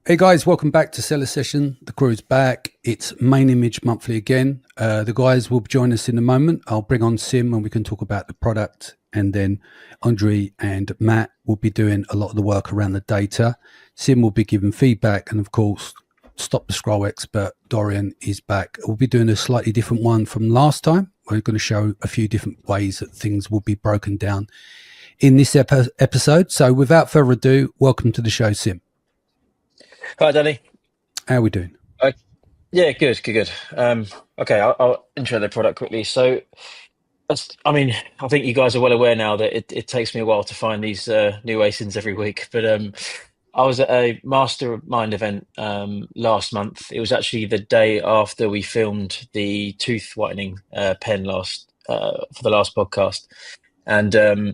Hey guys, welcome back to Seller Session. The crew's back. It's Main Image Monthly again. The guys will join us in a moment. I'll bring on Sim and we can talk about the product, and then Andre and Matt will be doing a lot of the work around the data. Sim will be giving feedback, and of course, Stop the Scroll expert Dorian is back. We'll be doing a slightly different one from last time. We're going to show a few different ways that things will be broken down in this episode. So without further ado, welcome to the show, Sim. Hi, Danny. How are we doing? Yeah, good. Okay, I'll intro the product quickly. So, I think you guys are well aware now that it takes me a while to find these new ASINs every week. But I was at a mastermind event last month. It was actually the day after we filmed the tooth whitening pen last for the last podcast, and I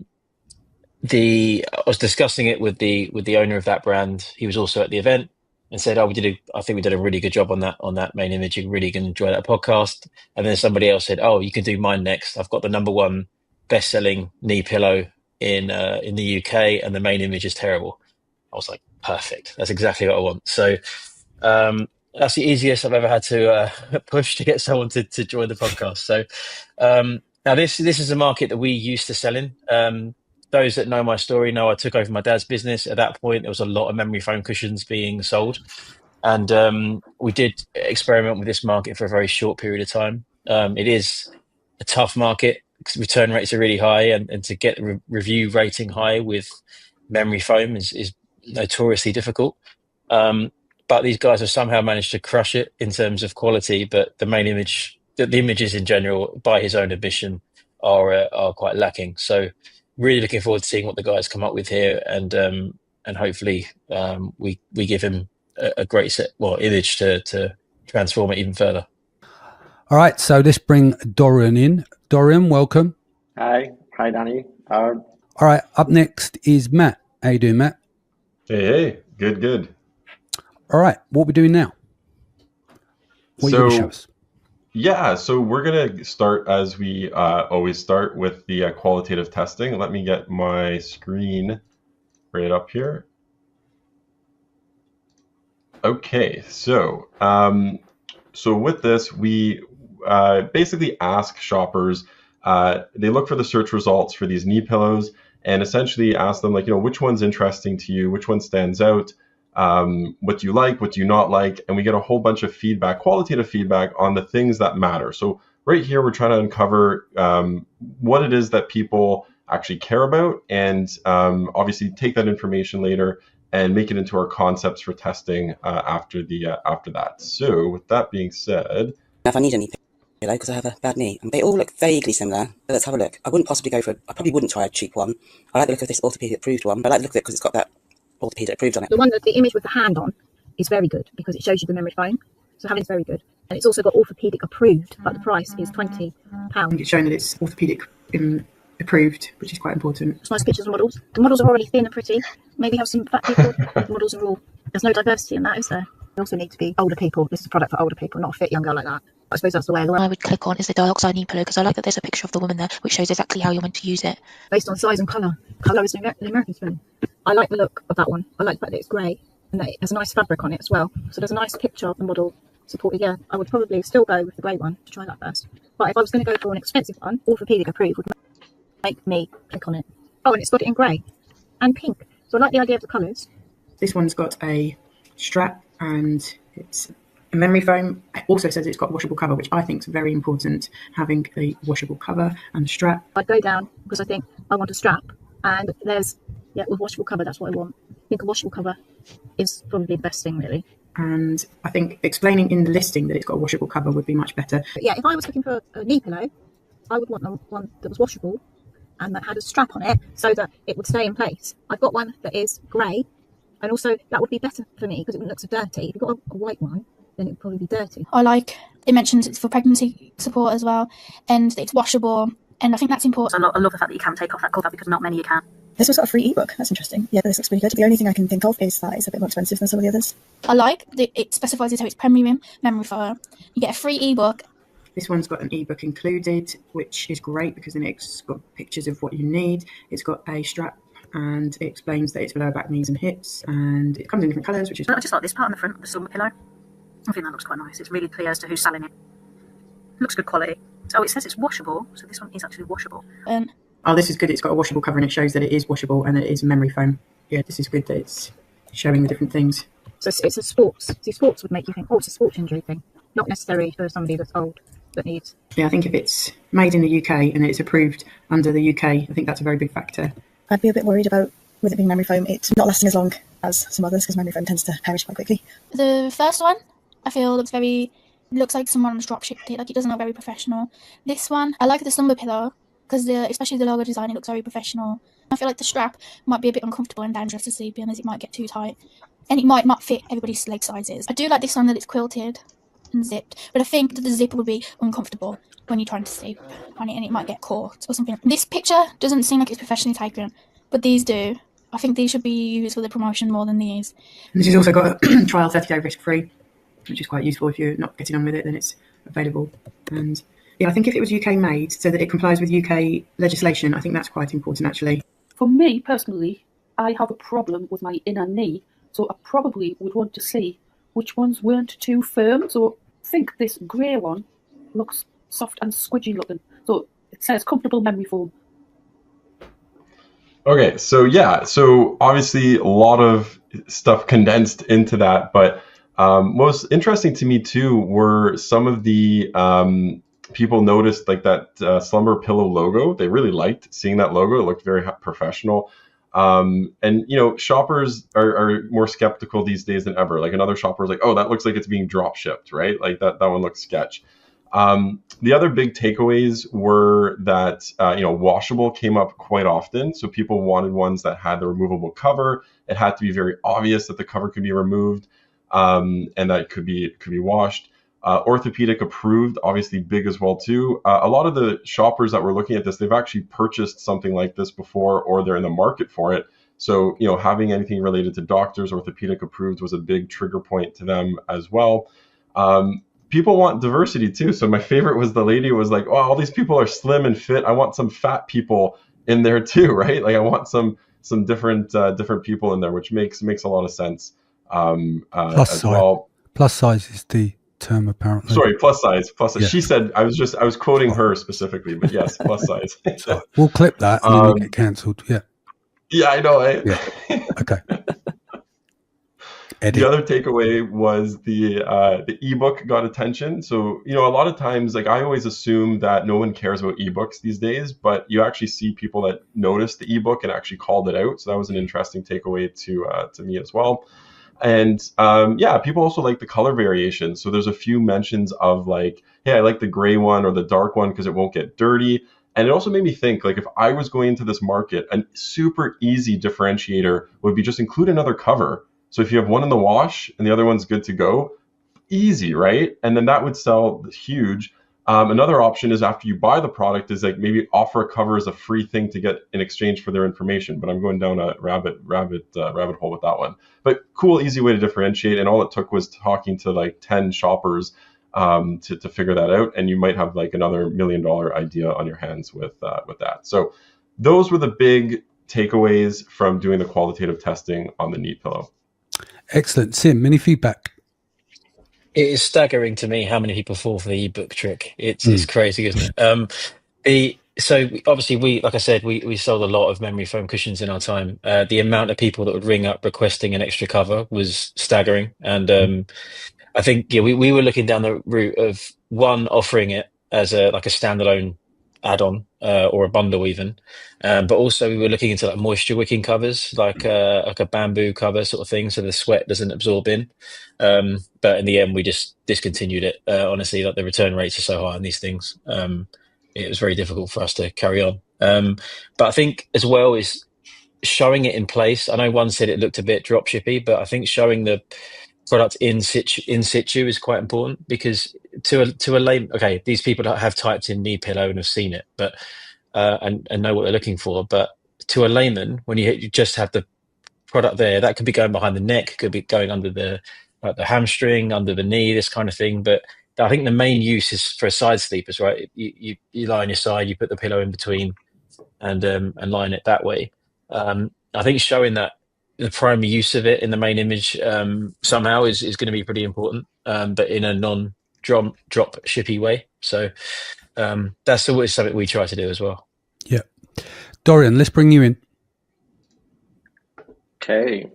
was discussing it with the owner of that brand. He was also at the event and said, "Oh, I think we did a really good job on that main image. You're really going to enjoy that podcast." And then somebody else said, "Oh, you can do mine next. I've got the number one best-selling knee pillow in the UK, and the main image is terrible." I was like, "Perfect. That's exactly what I want." So that's the easiest I've ever had to push to get someone to join the podcast. So now this is a market that we used to sell in. Those that know my story know I took over my dad's business. At that point, there was a lot of memory foam cushions being sold. And we did experiment with this market for a very short period of time. It is a tough market. Return rates are really high, and to get review rating high with memory foam is notoriously difficult. But these guys have somehow managed to crush it in terms of quality. But the main image, the images in general, by his own admission, are quite lacking. So really looking forward to seeing what the guys come up with here, and hopefully we give him a great image to transform it even further. All right, so let's bring Dorian in. Dorian, welcome. Hi, Danny. All right, up next is Matt. How you doing, Matt? Hey, good. All right, what are we doing now? What are you going to show us? Yeah, so we're going to start as we always start with the qualitative testing. Let me get my screen right up here. Okay, so with this, we basically ask shoppers, they look for the search results for these knee pillows and essentially ask them, like, which one's interesting to you, which one stands out, what do you like, what do you not like, and we get a whole bunch of feedback, qualitative feedback on the things that matter. So right here, we're trying to uncover what it is that people actually care about, and obviously take that information later and make it into our concepts for testing after that. So with that being said, if I need any pillow because I have a bad knee, and they all look vaguely similar, but let's have a look. I probably wouldn't try a cheap one. I like the look of this Orthopedic approved one, but I like the look of it because it's got that Orthopedic approved on it. The one that the image with the hand on is very good because it shows you the memory foam. So having it's very good. And it's also got Orthopedic approved, but the price is £20. It's showing that it's Orthopedic approved, which is quite important. It's nice pictures of models. The models are already thin and pretty. Maybe have some fat people. The models are all... There's no diversity in that, is there? They also need to be older people. This is a product for older people, not a fit young girl like that. I suppose that's the way. I would click on is the dioxide knee pillow because I like that there's a picture of the woman there which shows exactly how you're meant to use it. Based on size and colour. Colour is the American spin. I like the look of that one. I like the fact that it's grey and that it has a nice fabric on it as well. So there's a nice picture of the model supported. Yeah, I would probably still go with the grey one to try that first. But if I was going to go for an expensive one, Orthopedic approved would make me click on it. Oh, and it's got it in grey and pink. So I like the idea of the colours. This one's got a strap and it's a memory foam. It also says it's got a washable cover, which I think is very important, having a washable cover and strap. I'd go down because I think I want a strap, and with washable cover, that's what I want. I think a washable cover is probably the best thing, really. And I think explaining in the listing that it's got a washable cover would be much better. But yeah, if I was looking for a knee pillow, I would want one that was washable and that had a strap on it so that it would stay in place. I've got one that is grey, and also that would be better for me because it wouldn't look so dirty. If you've got a white one, then it would probably be dirty. I like it mentions it's for pregnancy support as well, and it's washable, and I think that's important. I love the fact that you can take off that cover because not many you can. This was got a free ebook. That's interesting. Yeah, this looks really good. The only thing I can think of is that it's a bit more expensive than some of the others. I like that it specifies it so it's premium memory foam. You get a free ebook. This one's got an ebook included, which is great because then it's got pictures of what you need. It's got a strap and it explains that it's for lower back, knees and hips, and it comes in different colours, which is... I just like this part on the front, the slumber pillow. I think that looks quite nice. It's really clear as to who's selling it. Looks good quality. Oh, it says it's washable, so this one is actually washable. Oh, this is good. It's got a washable cover and it shows that it is washable and that it is memory foam. Yeah, this is good that it's showing the different things. So it's a sports. See, sports would make you think, oh, it's a sports injury thing. Not necessarily for somebody that's old that needs. Yeah, I think if it's made in the UK and it's approved under the UK, I think that's a very big factor. I'd be a bit worried about, with it being memory foam, it not lasting as long as some others, because memory foam tends to perish quite quickly. The first one, I feel looks like someone's drop shipped it. Like, it doesn't look very professional. This one, I like the slumber pillow because especially the logo design, it looks very professional. I feel like the strap might be a bit uncomfortable and dangerous to sleep in, as it might get too tight, and it might not fit everybody's leg sizes. I do like this one that it's quilted and zipped, but I think that the zip will be uncomfortable when you're trying to sleep on it, and it might get caught or something. This picture doesn't seem like it's professionally taken, but these do. I think these should be used for the promotion more than these. And this has also got a trial 30-day risk-free, which is quite useful. If you're not getting on with it, then it's available. And yeah, I think if it was UK made so that it complies with UK legislation, I think that's quite important actually. For me personally, I have a problem with my inner knee, so I probably would want to see which ones weren't too firm. So I think this grey one looks soft and squidgy looking. So it says comfortable memory foam. Okay, so yeah, so obviously a lot of stuff condensed into that, but most interesting to me too were some of the people noticed like that slumber pillow logo. They really liked seeing that logo. It looked very professional. And you know, shoppers are more skeptical these days than ever. Like another shopper was like, oh, that looks like it's being drop shipped, right? Like that one looks sketch. The other big takeaways were that, you know, washable came up quite often. So people wanted ones that had the removable cover. It had to be very obvious that the cover could be removed, and that it could be washed. Orthopedic approved, obviously big as well too. A lot of the shoppers that were looking at this, they've actually purchased something like this before, or they're in the market for it. So, you know, having anything related to doctors, orthopedic approved was a big trigger point to them as well. People want diversity too. So my favorite was the lady was like, oh, all these people are slim and fit. I want some fat people in there too, right? Like I want some different people in there, which makes a lot of sense. Plus size. Well. Plus size is the term apparently. Sorry, plus size. Yeah. She said, I was quoting her specifically, but yes, plus size. So we'll clip that and then we'll get cancelled. Yeah. Yeah, I know. Yeah. Okay. Edit. The other takeaway was the ebook got attention. So, you know, a lot of times, like I always assume that no one cares about ebooks these days, but you actually see people that noticed the ebook and actually called it out. So that was an interesting takeaway to me as well. And yeah, people also like the color variation. So there's a few mentions of like, hey, I like the gray one or the dark one because it won't get dirty. And it also made me think, like, if I was going into this market, a super easy differentiator would be just include another cover. So if you have one in the wash and the other one's good to go, easy, right? And then that would sell huge. Another option is after you buy the product is like maybe offer a cover as a free thing to get in exchange for their information. But I'm going down a rabbit hole with that one. But cool, easy way to differentiate. And all it took was talking to like 10 shoppers to figure that out. And you might have like another $1 million idea on your hands with that. So those were the big takeaways from doing the qualitative testing on the knee pillow. Excellent. Sim, any feedback? It is staggering to me how many people fall for the ebook trick. It's crazy, isn't it? So obviously like I said, we sold a lot of memory foam cushions in our time. The amount of people that would ring up requesting an extra cover was staggering. And I think we were looking down the route of one, offering it as a standalone add-on or a bundle even, but also we were looking into like moisture wicking covers, like a bamboo cover sort of thing, so the sweat doesn't absorb in. But in the end, we just discontinued it. Honestly, like the return rates are so high on these things, it was very difficult for us to carry on. But I think as well is showing it in place. I know one said it looked a bit drop shippy, but I think showing the product in situ is quite important, because to a layman, okay, these people have typed in knee pillow and have seen it, but and know what they're looking for. But to a layman, when you just have the product there, that could be going behind the neck, could be going under the hamstring, under the knee, this kind of thing. But I think the main use is for side sleepers, right? You lie on your side, you put the pillow in between, and lie on it that way. I think showing that the primary use of it in the main image somehow is going to be pretty important, but in a non-drop shippy way. So that's always something we try to do as well. Yeah. Dorian, let's bring you in. Okay,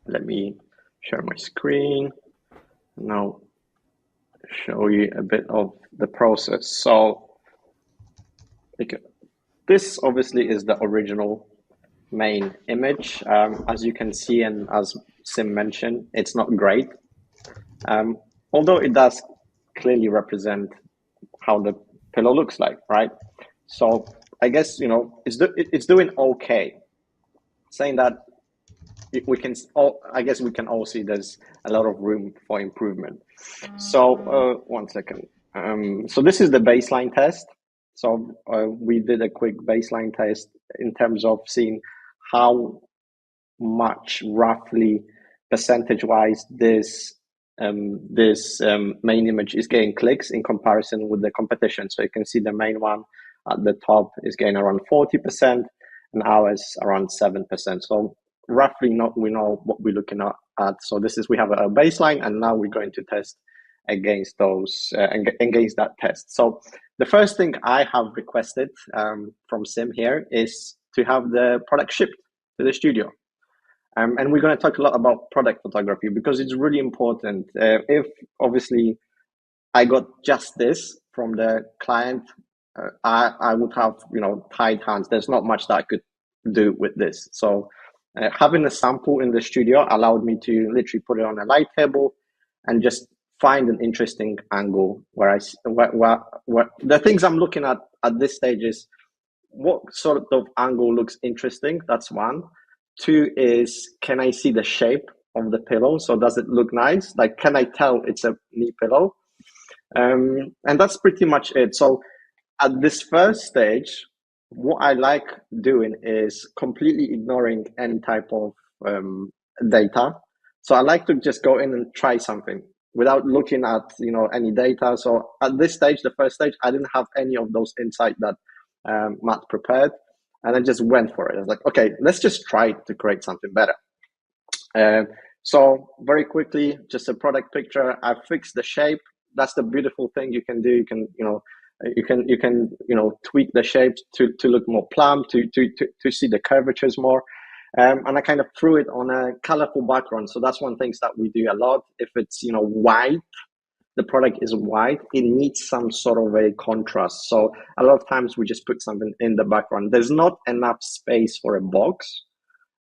let me share my screen. Now show you a bit of the process. So this obviously is the original main image. As you can see, and as Sim mentioned, it's not great. Although it does clearly represent how the pillow looks like, right? So I guess, you know, it's doing okay. Saying that, we can I guess we can all see there's a lot of room for improvement. So 1 second. So this is the baseline test. So we did a quick baseline test in terms of seeing how much roughly percentage-wise this main image is getting clicks in comparison with the competition. So you can see the main one at the top is getting around 40%, and ours around 7%. So roughly, we know what we're looking at. So we have a baseline, and now we're going to test against against that test. So the first thing I have requested from Sim here is to have the product shipped to the studio. And we're going to talk a lot about product photography because it's really important. If obviously I got just this from the client, I would have, you know, tied hands. There's not much that I could do with this. So having a sample in the studio allowed me to literally put it on a light table and just find an interesting angle where the things I'm looking at this stage is what sort of angle looks interesting. That's one. Two is, can I see the shape of the pillow? So does it look nice? Like, can I tell it's a knee pillow? And that's pretty much it. So at this first stage, what I like doing is completely ignoring any type of data. So I like to just go in and try something without looking at, you know, any data. So at this stage, the first stage, I didn't have any of those insights that Matt prepared. And I just went for it. I was like, okay, let's just try to create something better. So very quickly, just a product picture. I fixed the shape. That's the beautiful thing you can do. You can, you can tweak the shape to look more plump, to see the curvatures more. And I kind of threw it on a colorful background. So that's one thing that we do a lot. If it's, white, the product is white, it needs some sort of a contrast. So a lot of times we just put something in the background. There's not enough space for a box.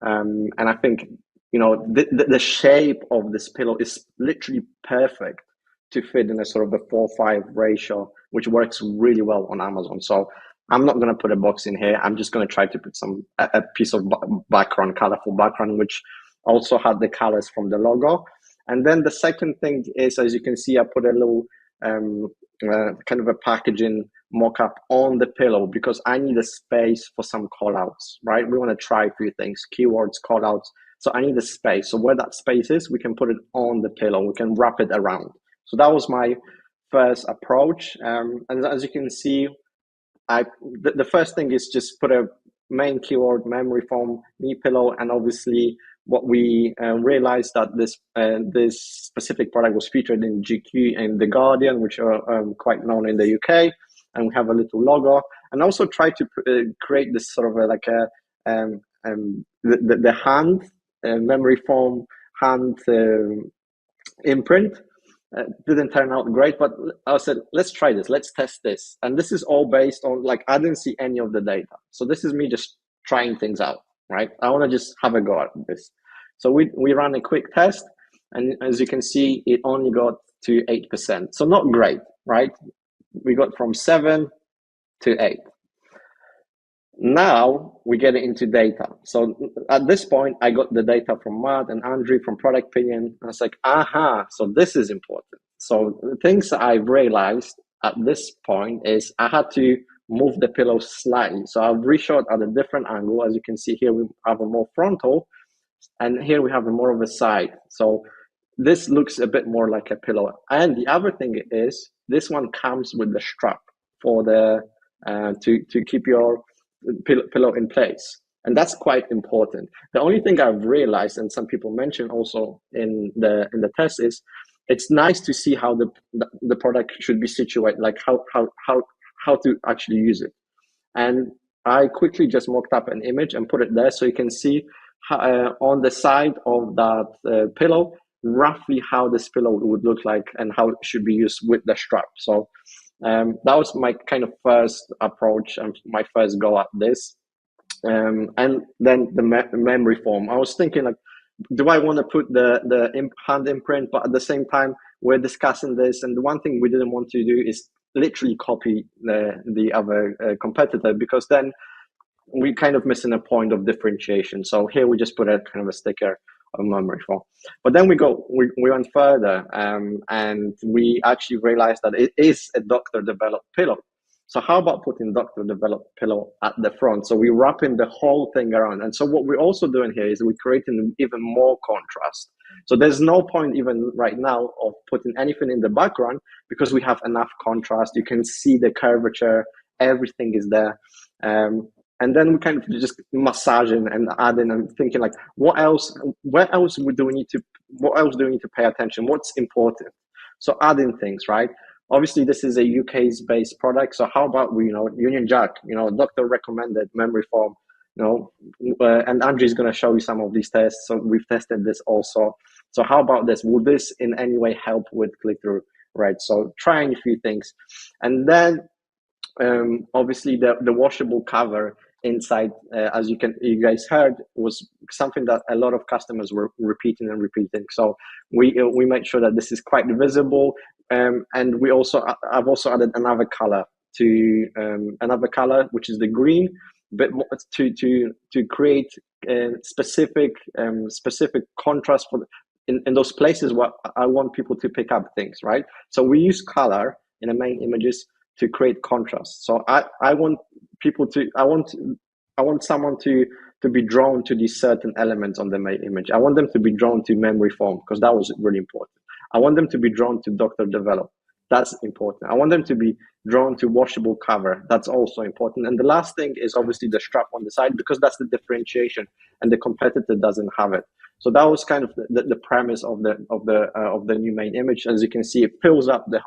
And I think, the shape of this pillow is literally perfect to fit in a sort of a 4:5 ratio, which works really well on Amazon. So I'm not going to put a box in here. I'm just going to try to put a piece of background, colorful background, which also had the colors from the logo. And then the second thing is, as you can see, I put a little kind of a packaging mock-up on the pillow because I need a space for some call-outs, right? We want to try a few things, keywords, call-outs. So I need a space. So where that space is, we can put it on the pillow. We can wrap it around. So that was my first approach. And as you can see, the first thing is just put a main keyword, memory foam, knee pillow, and obviously what we realized that this specific product was featured in GQ and The Guardian, which are quite known in the UK, and we have a little logo, and also try to create this sort of the hand memory foam hand imprint. Didn't turn out great, but I said, let's try this, let's test this. And this is all based on, I didn't see any of the data. So this is me just trying things out, right? I want to just have a go at this. So we ran a quick test, and as you can see, it only got to 8%. So not great, right? We got from 7 to 8. Now we get into data. So at this point, I got the data from Matt and Andrew from Product Opinion. I was like, aha, so this is important. So the things that I've realized at this point is I had to move the pillow slightly. So I've reshot at a different angle. As you can see here, we have a more frontal, and here we have a more of a side. So this looks a bit more like a pillow. And the other thing is, this one comes with the strap for the to keep your pillow in place. And that's quite important. The only thing I've realized, and some people mention also in the test, is it's nice to see how the product should be situated, like how to actually use it. And I quickly just mocked up an image and put it there so you can see how, on the side of that pillow, roughly how this pillow would look like and how it should be used with the strap. So that was my kind of first approach and my first go at this. And then the memory foam. I was thinking, like, do I want to put the hand imprint? But at the same time, we're discussing this, and the one thing we didn't want to do is literally copy the other competitor, because then we kind of missing a point of differentiation. So here we just put a kind of a sticker of memory foam. But then we went further, and we actually realized that it is a doctor developed pillow. So how about putting doctor developed pillow at the front? So we're wrapping the whole thing around. And so what we're also doing here is we're creating even more contrast. So there's no point even right now of putting anything in the background, because we have enough contrast. You can see the curvature, everything is there. And then we kind of just massaging and adding and thinking, like, what else do we need to pay attention? What's important? So adding things, right? Obviously, this is a UK's based product. So how about Union Jack, doctor recommended memory foam, and Andrew's going to show you some of these tests. So we've tested this also. So how about this? Will this in any way help with click-through, right? So trying a few things. And then obviously the washable cover inside, as you guys heard, was something that a lot of customers were repeating. So we made sure that this is quite visible, and I've also added another color which is the green, but to create specific contrast for in those places where I want people to pick up things, right? So we use color in the main images to create contrast. So I want someone to be drawn to these certain elements on the main image. I want them to be drawn to memory foam, because that was really important. I want them to be drawn to doctor develop. That's important. I want them to be drawn to washable cover. That's also important. And the last thing is obviously the strap on the side, because that's the differentiation, and the competitor doesn't have it. So that was kind of the premise of the new main image. As you can see, it fills up the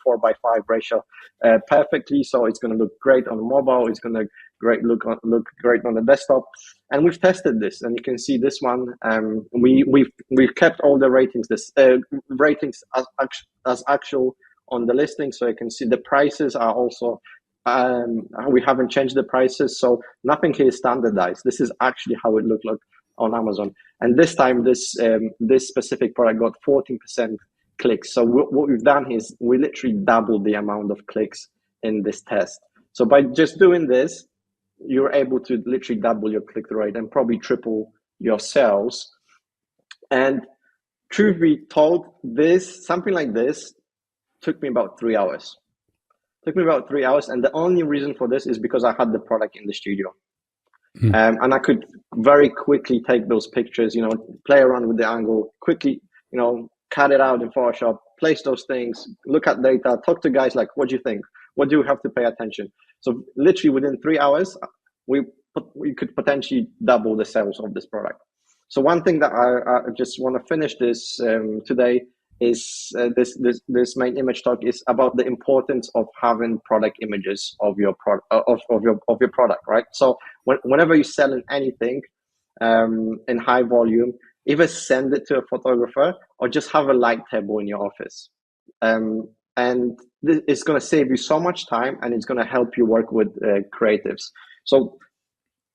4:5 ratio perfectly. So it's going to look great on mobile. It's going to look great on the desktop. And we've tested this, and you can see this one. We've kept all the ratings ratings as actual on the listing, so you can see the prices are also. We haven't changed the prices, so nothing here is standardized. This is actually how it looked like on Amazon. And this time, this specific product got 14% clicks. So what we've done is we literally doubled the amount of clicks in this test. So by just doing this, you're able to literally double your click-through rate and probably triple your sales. And truth be told, something like this took me about 3 hours. And the only reason for this is because I had the product in the studio. And I could very quickly take those pictures, play around with the angle, quickly, cut it out in Photoshop, place those things, look at data, talk to guys like, what do you think? What do you have to pay attention? So literally within 3 hours, we could potentially double the sales of this product. So one thing that I just want to finish this today is this main image talk is about the importance of having product images of your product, right? So whenever you're selling anything in high volume, either send it to a photographer or just have a light table in your office. And it's going to save you so much time, and it's going to help you work with creatives. So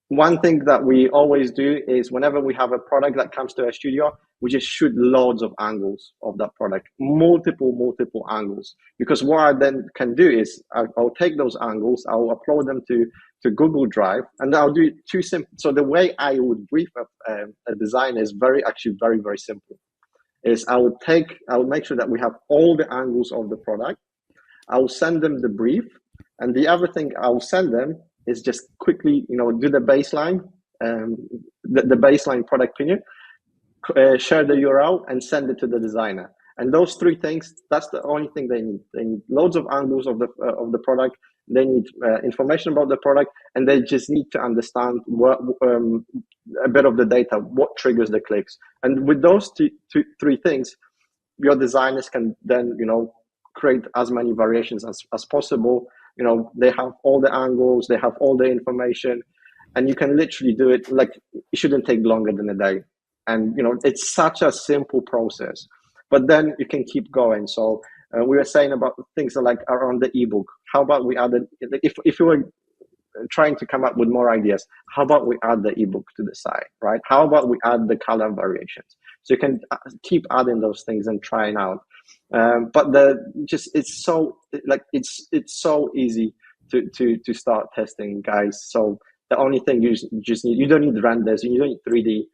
one thing that we always do is whenever we have a product that comes to our studio, we just shoot loads of angles of that product, multiple angles. Because what I then can do is I'll take those angles, I'll upload them to Google Drive, and I'll do it too simple. So the way I would brief a designer is very simple. Is I will make sure that we have all the angles of the product. I will send them the brief, and the other thing I will send them is just quickly, do the baseline, the baseline product opinion, share the URL, and send it to the designer. And those three things, that's the only thing they need. They need loads of angles of the product, they need information about the product, and they just need to understand what a bit of the data, what triggers the clicks. And with those three things, your designers can then, create as many variations as possible. They have all the angles, they have all the information, and you can literally do it like it shouldn't take longer than a day. And it's such a simple process, but then you can keep going. So we were saying about things like around the ebook. How about we added, if you were trying to come up with more ideas, how about we add the ebook to the site, right? How about we add the color variations? So you can keep adding those things and trying out. But it's so easy to start testing, guys. So the only thing you just need, you don't need renders, you don't need 3D,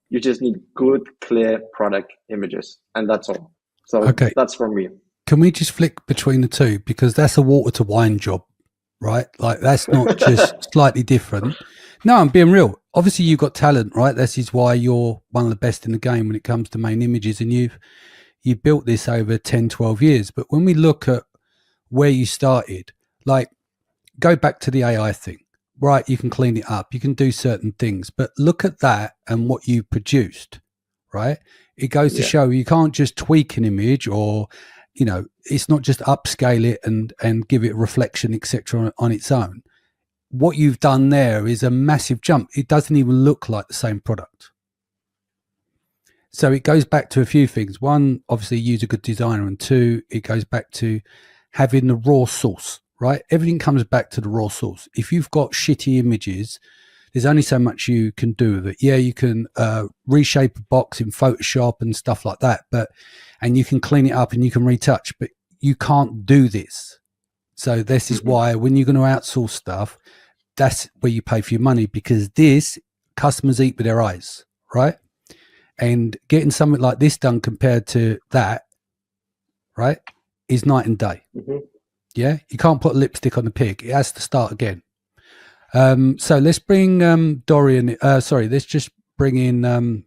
you just need good, clear product images, and that's all. So Okay. That's from me. Can we just flick between the two, because that's a water to wine job, right? Like that's not just slightly different. No, I'm being real. Obviously you've got talent, right? This is why you're one of the best in the game when it comes to main images, and you've built this over 10, 12 years. But when we look at where you started, like go back to the AI thing, right? You can clean it up, you can do certain things, but look at that and what you produced, right? It goes to show you can't just tweak an image, or it's not just upscale it and give it a reflection, etc. on its own. What you've done there is a massive jump. It doesn't even look like the same product. So it goes back to a few things. One, obviously use a good designer, and two, it goes back to having the raw source, right? Everything comes back to the raw source. If you've got shitty images, there's only so much you can do with it. Yeah, you can reshape a box in Photoshop and stuff like that, and you can clean it up and you can retouch, but you can't do this. So this is why when you're going to outsource stuff, that's where you pay for your money, because this customers eat with their eyes, right? And getting something like this done compared to that, right, is night and day. Yeah, you can't put lipstick on the pig. It has to start again. So let's bring Dorian. Let's just bring in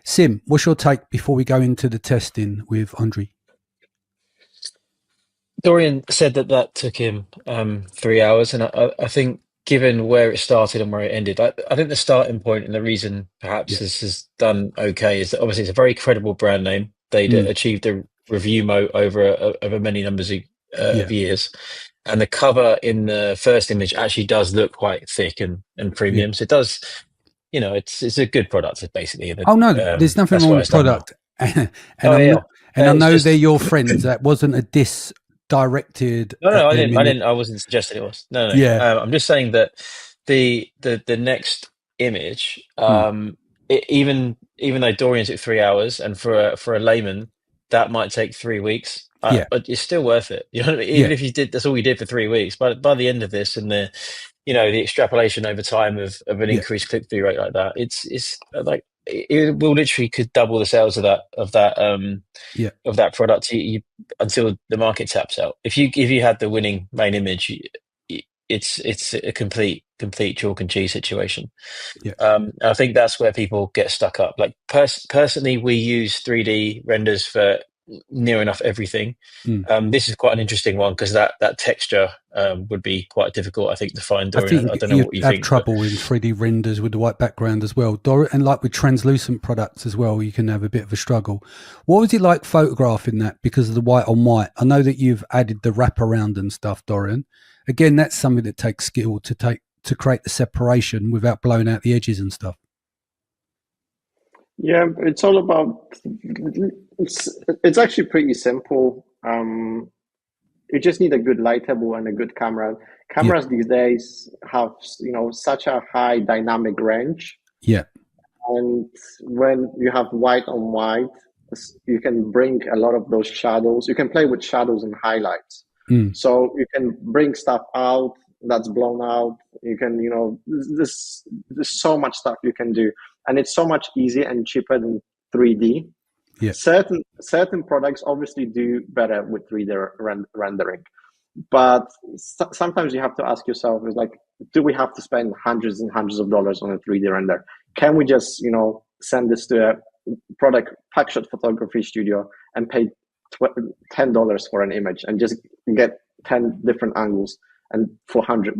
Sim. What's your take before we go into the testing with Andre? Dorian said that took him 3 hours, and I think given where it started and where it ended, I think the starting point and the reason perhaps this has done okay is that obviously it's a very credible brand name. They'd achieved a review moat over many numbers of years. And the cover in the first image actually does look quite thick and premium. So it does, it's a good product, basically. There's nothing wrong with the product. I know they're your friends. That wasn't a diss directed. No, I didn't. I wasn't suggesting it was. No. Yeah. I'm just saying that the next image, even though Dorian took 3 hours, and for a layman that might take 3 weeks. But it's still worth it. You know what I mean? Even if you did, that's all you did for 3 weeks. But by the end of this, and the extrapolation over time of an increased click through rate like that, it's like it will literally could double the sales of that product until the market taps out. If you had the winning main image, it's a complete chalk and cheese situation. I think that's where people get stuck up. Like personally, we use 3D renders for near enough everything. This is quite an interesting one because that texture would be quite difficult, I think, to find. Dorian, I don't know what you think. You have trouble in 3D renders with the white background as well, Dorian, and like with translucent products as well, you can have a bit of a struggle. What was it like photographing that because of the white on white? I know that you've added the wraparound and stuff, Dorian. Again, that's something that takes skill to create the separation without blowing out the edges and stuff. Yeah, it's all about. It's actually pretty simple. You just need a good light table and a good camera. Cameras these days have such a high dynamic range. Yeah. And when you have white on white, you can bring a lot of those shadows. You can play with shadows and highlights. So you can bring stuff out that's blown out. You can, there's so much stuff you can do. And it's so much easier and cheaper than 3D. Yeah. Certain products obviously do better with 3D rendering. But sometimes you have to ask yourself, is like, do we have to spend hundreds and hundreds of dollars on a 3D render? Can we just, send this to a product packshot photography studio and pay $10 for an image and just get 10 different angles and for $100,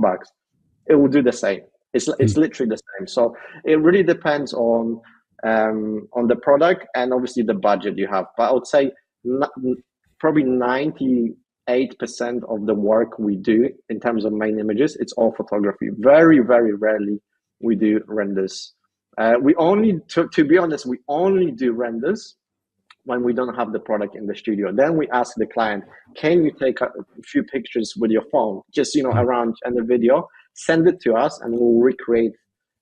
it will do the same. It's literally the same. So it really depends on the product and obviously the budget you have. But I would say probably 98% of the work we do in terms of main images, it's all photography. Very, very rarely we do renders. We only, to be honest, we only do renders when we don't have the product in the studio. Then we ask the client, can you take a few pictures with your phone, just, around and the video, send it to us and we'll recreate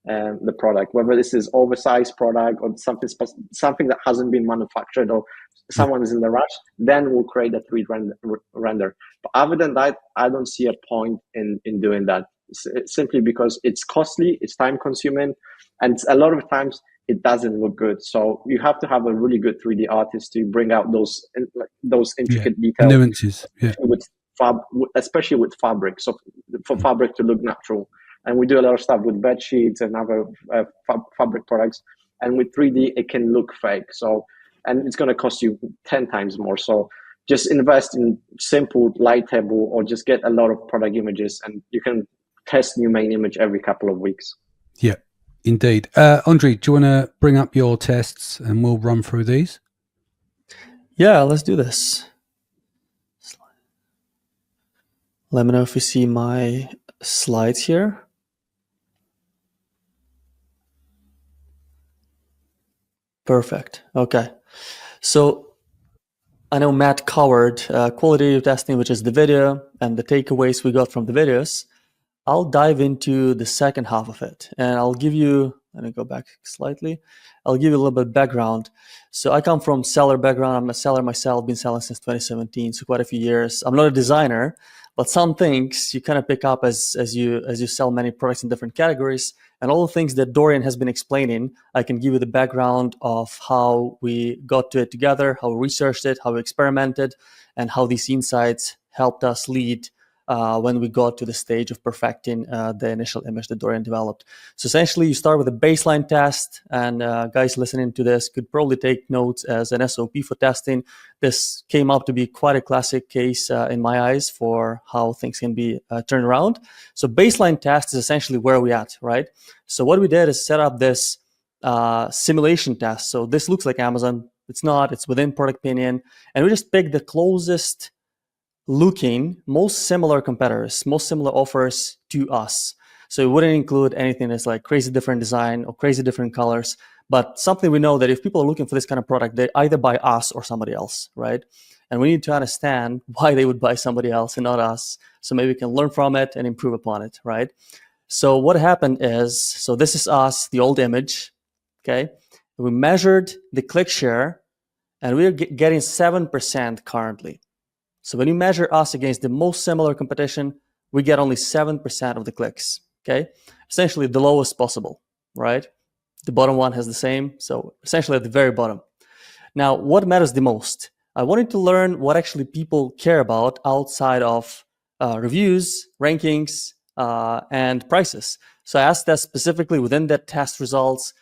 the product, whether this is oversized product or something that hasn't been manufactured or someone is in the rush, then we'll create a 3D render. But other than that, I don't see a point in doing that. It's simply because it's costly, it's time consuming, and a lot of times it doesn't look good. So you have to have a really good 3D artist to bring out those intricate details. Nuances, Especially with fabric. So for fabric to look natural. And we do a lot of stuff with bed sheets and other fabric products. And with 3D, it can look fake. So, and it's going to cost you 10 times more. So just invest in simple light table or just get a lot of product images and you can test new main image every couple of weeks. Yeah. Indeed. Andre, do you want to bring up your tests and we'll run through these? Yeah, let's do this. Let me know if you see my slides here. Perfect. Okay. So I know Matt covered qualitative testing, which is the video and the takeaways we got from the videos. I'll dive into the second half of it and I'll give you, let me go back slightly. I'll give you a little bit of background. So I come from seller background. I'm a seller myself, been selling since 2017, so quite a few years. I'm not a designer, but some things you kind of pick up as you sell many products in different categories. And all the things that Dorian has been explaining, I can give you the background of how we got to it together, how we researched it, how we experimented, and how these insights helped us lead when we got to the stage of perfecting the initial image that Dorian developed. So essentially, you start with a baseline test, and guys listening to this could probably take notes as an SOP for testing. This came up to be quite a classic case in my eyes for how things can be turned around. So baseline test is essentially where we at, right? So what we did is set up this simulation test. So this looks like Amazon. It's not. It's within Product Opinion. And we just picked the closest looking, most similar competitors, most similar offers to us. So it wouldn't include anything that's like crazy different design or crazy different colors, but something we know that if people are looking for this kind of product, they either buy us or somebody else, right? And we need to understand why they would buy somebody else and not us. So maybe we can learn from it and improve upon it, right? So what happened is, so this is us, the old image, okay? We measured the click share and we're getting 7% currently. So when you measure us against the most similar competition, we get only 7% of the clicks, okay? Essentially the lowest possible, right? The bottom one has the same, so essentially at the very bottom. Now, what matters the most? I wanted to learn what actually people care about outside of reviews, rankings, and prices. So I asked that specifically within that test results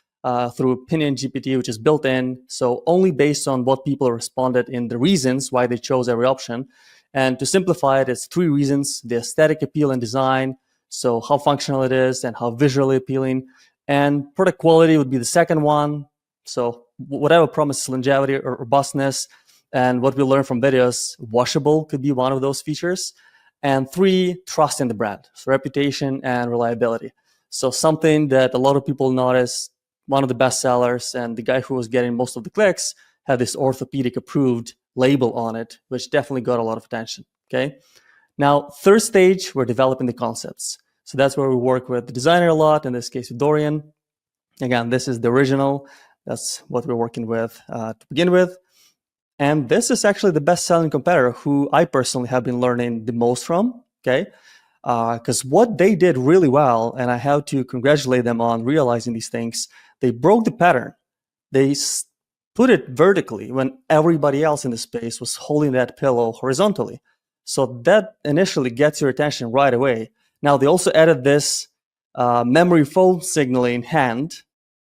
through Opinion GPT, which is built in. So only based on what people responded in the reasons why they chose every option. And to simplify it, it's 3 reasons: the aesthetic appeal and design, so how functional it is and how visually appealing. And product quality would be the second one. So whatever promises longevity or robustness. And what we learn from videos, washable could be one of those features. And 3, trust in the brand, so reputation and reliability. So something that a lot of people notice, one of the best sellers and the guy who was getting most of the clicks had this Orthopedic approved label on it, which definitely got a lot of attention, okay? Now, third stage, we're developing the concepts. So that's where we work with the designer a lot, in this case with Dorian. Again, this is the original. That's what we're working with to begin with. And this is actually the best-selling competitor who I personally have been learning the most from, okay? Because what they did really well, and I have to congratulate them on realizing these things, they broke the pattern. They put it vertically when everybody else in the space was holding that pillow horizontally. So that initially gets your attention right away. Now, they also added this memory foam signaling hand,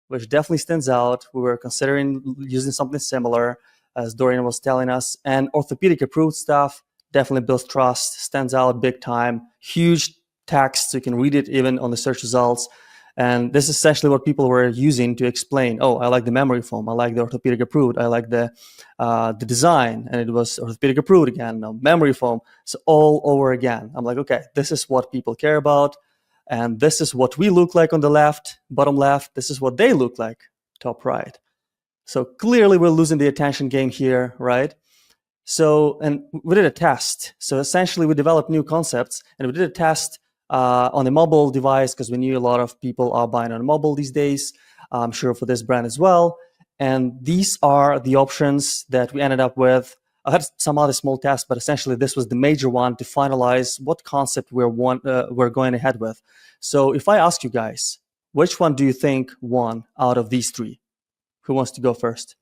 which definitely stands out. We were considering using something similar, as Dorian was telling us, and orthopedic approved stuff definitely builds trust, stands out big time, huge text, so you can read it even on the search results. And this is essentially what people were using to explain, oh, I like the memory foam, I like the orthopedic approved, I like the design, and it was orthopedic approved again, no, memory foam, so all over again. I'm like, okay, this is what people care about, and this is what we look like on the left, bottom left, this is what they look like, top right. So clearly we're losing the attention game here, right? So, and we did a test. So essentially we developed new concepts, and we did a test on a mobile device, because we knew a lot of people are buying on mobile these days. I'm sure for this brand as well. And these are the options that we ended up with. I had some other small tests, but essentially this was the major one to finalize what concept we're going ahead with. So if I ask you guys, which one do you think won out of these three? Who wants to go first?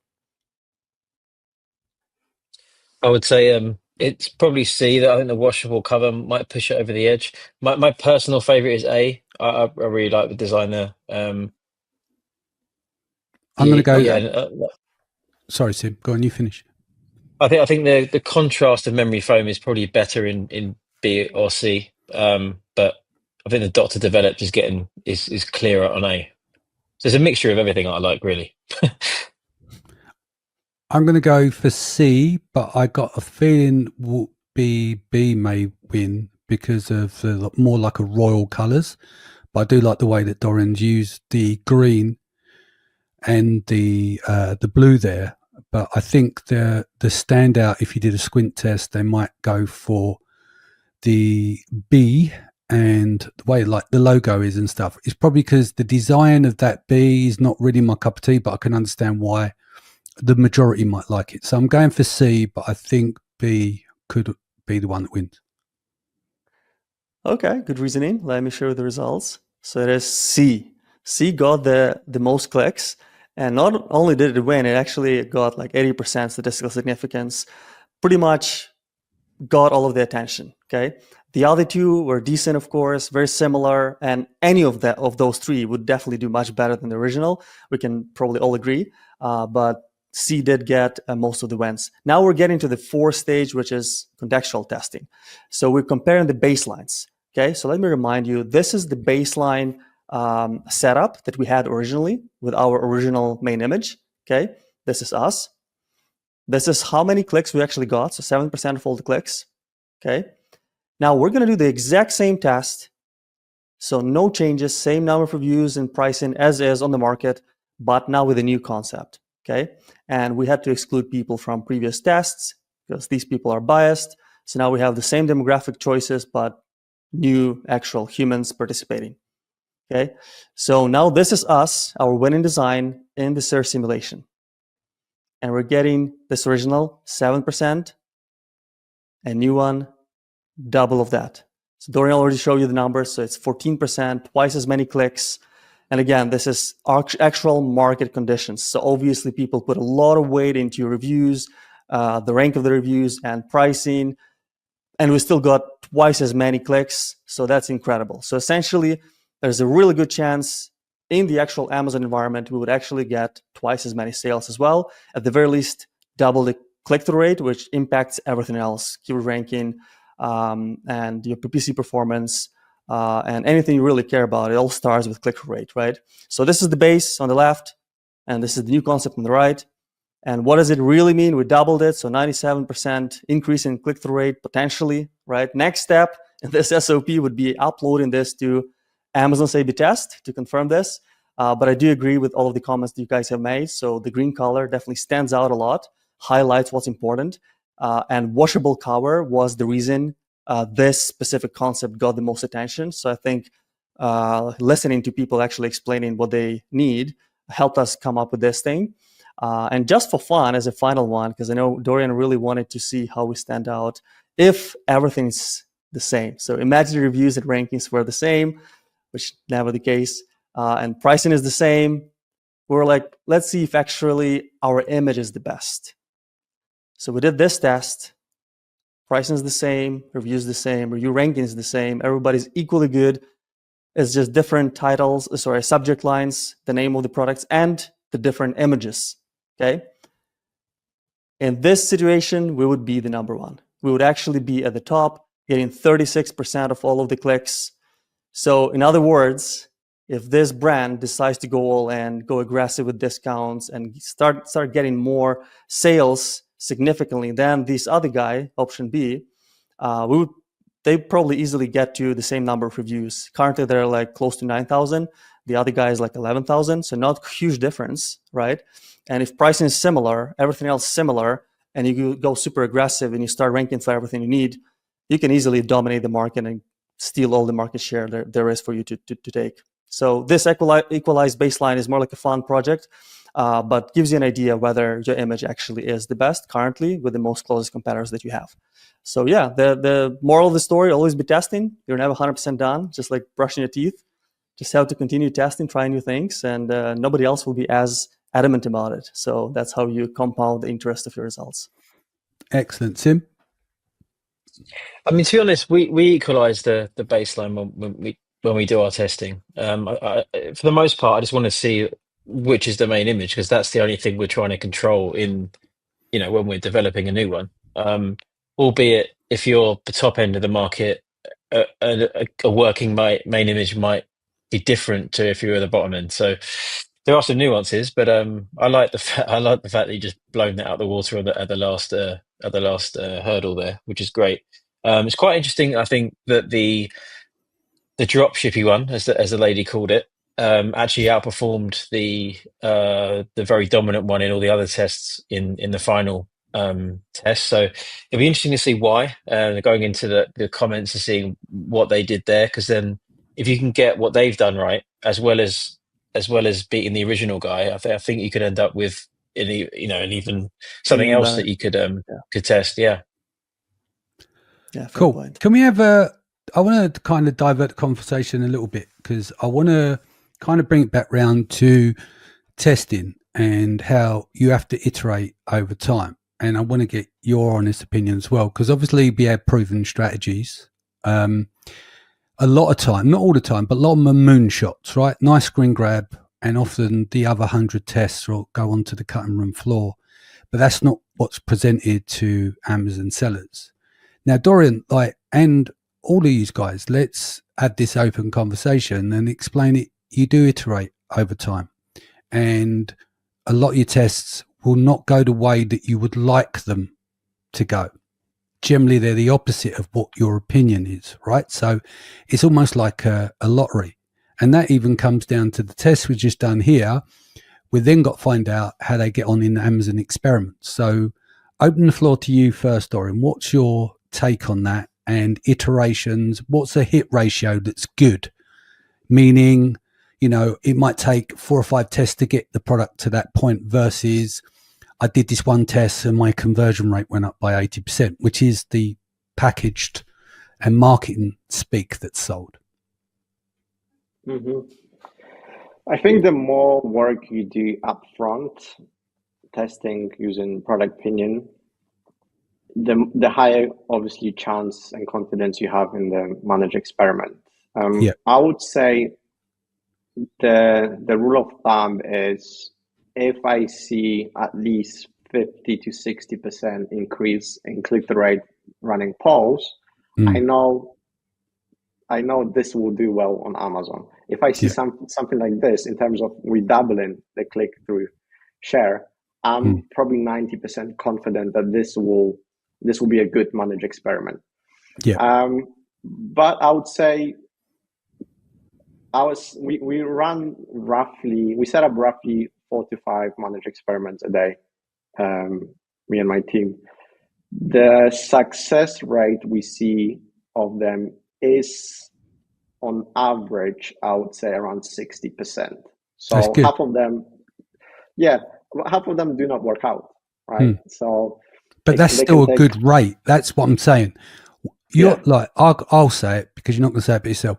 I would say it's probably C. That I think the washable cover might push it over the edge. My personal favorite is A. I really like the design there. I'm going to go. Yeah. Sorry, Sim. Go on. You finish. I think the contrast of memory foam is probably better in B or C. But I think the Doctor developed is clearer on A. So it's a mixture of everything I like, really. I'm going to go for C, but I got a feeling B may win because of the more like a royal colours. But I do like the way that Dorian's used the green and the blue there. But I think the standout, if you did a squint test, they might go for the B, and the way like the logo is and stuff. It's probably because the design of that B is not really my cup of tea, but I can understand why the majority might like it. So I'm going for C, but I think B could be the one that wins. Okay, good reasoning. Let me show you the results. So it is C. C got the most clicks, and not only did it win, it actually got like 80% statistical significance. Pretty much got all of the attention. Okay, the other two were decent, of course, very similar, and any of those three would definitely do much better than the original. We can probably all agree, but C did get most of the wins. Now we're getting to the fourth stage, which is contextual testing. So we're comparing the baselines. Okay, so let me remind you, this is the baseline setup that we had originally with our original main image. Okay, this is us. This is how many clicks we actually got, so 7% of all the clicks. Okay, now we're going to do the exact same test. So no changes, same number of views and pricing as is on the market, but now with a new concept. Okay, and we had to exclude people from previous tests because these people are biased. So now we have the same demographic choices, but new actual humans participating. Okay, so now this is us, our winning design in the search simulation. And we're getting this original 7%, a new one, double of that. So Dorian already showed you the numbers, so it's 14%, twice as many clicks. And again, this is actual market conditions. So obviously people put a lot of weight into your reviews, the rank of the reviews and pricing, and we still got twice as many clicks. So that's incredible. So essentially, there's a really good chance in the actual Amazon environment, we would actually get twice as many sales as well. At the very least, double the click-through rate, which impacts everything else, keyword ranking, and your PPC performance, and anything you really care about. It all starts with click-through rate, right? So this is the base on the left, and this is the new concept on the right. And what does it really mean? We doubled it, so 97% increase in click-through rate potentially, right? Next step in this SOP would be uploading this to Amazon's A/B test to confirm this. But I do agree with all of the comments that you guys have made. So the green color definitely stands out a lot, highlights what's important. And washable cover was the reason this specific concept got the most attention. So I think listening to people actually explaining what they need helped us come up with this thing. And just for fun, as a final one, because I know Dorian really wanted to see how we stand out if everything's the same. So imagine the reviews and rankings were the same, which never the case, and pricing is the same. We're like, let's see if actually our image is the best. So we did this test. Pricing is the same, reviews the same, review ranking is the same. Everybody's equally good. It's just different titles, subject lines, the name of the products, and the different images. Okay. In this situation, we would be the number one. we would actually be at the top, getting 36% of all of the clicks. So in other words, if this brand decides to go all in, go aggressive with discounts, and start getting more sales significantly than this other guy, option B, they probably easily get to the same number of reviews. Currently, they're like close to 9,000. The other guy is like 11,000. So not huge difference, right? And if pricing is similar, everything else similar, and you go super aggressive and you start ranking for everything you need, you can easily dominate the market and steal all the market share there is for you to take. So this equalized baseline is more like a fun project, but gives you an idea whether your image actually is the best currently with the most closest competitors that you have. So yeah, the moral of the story, always be testing. You're never 100% done, just like brushing your teeth. Just have to continue testing, trying new things, and nobody else will be as adamant about it. So that's how you compound the interest of your results. Excellent. Sim? I mean, to be honest, we equalize the baseline when we do our testing. For the most part, I just want to see which is the main image, because that's the only thing we're trying to control in, when we're developing a new one. Albeit, if you're the top end of the market, a working main image might be different to if you were the bottom end. So there are some nuances, but I like the fact that you just blown that out the water at the last hurdle there, which is great. It's quite interesting, I think, that the dropshippy one, as the lady called it, actually outperformed the very dominant one in all the other tests in the final test. So it'll be interesting to see why, going into the comments and seeing what they did there, because then if you can get what they've done right, as well as beating the original guy, I think you could end up with and even something Even else better. that you could test. Yeah. Yeah. Fair Cool. point. Can we have I want to kind of divert the conversation a little bit, because I want to kind of bring it back round to testing and how you have to iterate over time. And I want to get your honest opinion as well, because obviously we have proven strategies. A lot of time, not all the time, but a lot of them are moonshots, right? Nice screen grab, and often the other 100 tests will go onto the cutting room floor. But that's not what's presented to Amazon sellers. Now, Dorian, and all of you guys, let's have this open conversation and explain it. You do iterate over time, and a lot of your tests will not go the way that you would like them to go. Generally, they're the opposite of what your opinion is, right? So it's almost like a lottery. And that even comes down to the tests we've just done here. We've then got to find out how they get on in the Amazon experiments. So open the floor to you first, Dorian. What's your take on that? And iterations, what's a hit ratio that's good? Meaning, it might take 4 or 5 tests to get the product to that point versus I did this one test and my conversion rate went up by 80%, which is the packaged and marketing speak that's sold. Mm-hmm. I think the more work you do upfront, testing using product opinion, the higher obviously chance and confidence you have in the managed experiment. I would say the rule of thumb is, if I see at least 50 to 60% increase in click-through rate running polls, I know this will do well on Amazon. If I see something like this in terms of redoubling the click-through share, I'm probably 90% confident that this will be a good managed experiment. Yeah. But I would say we set up roughly 4 to 5 managed experiments a day, me and my team. The success rate we see of them is, on average, I would say around 60%. So half of them do not work out, right? So, but that's still a good rate. That's what I'm saying. You're I'll say it because you're not going to say it by yourself.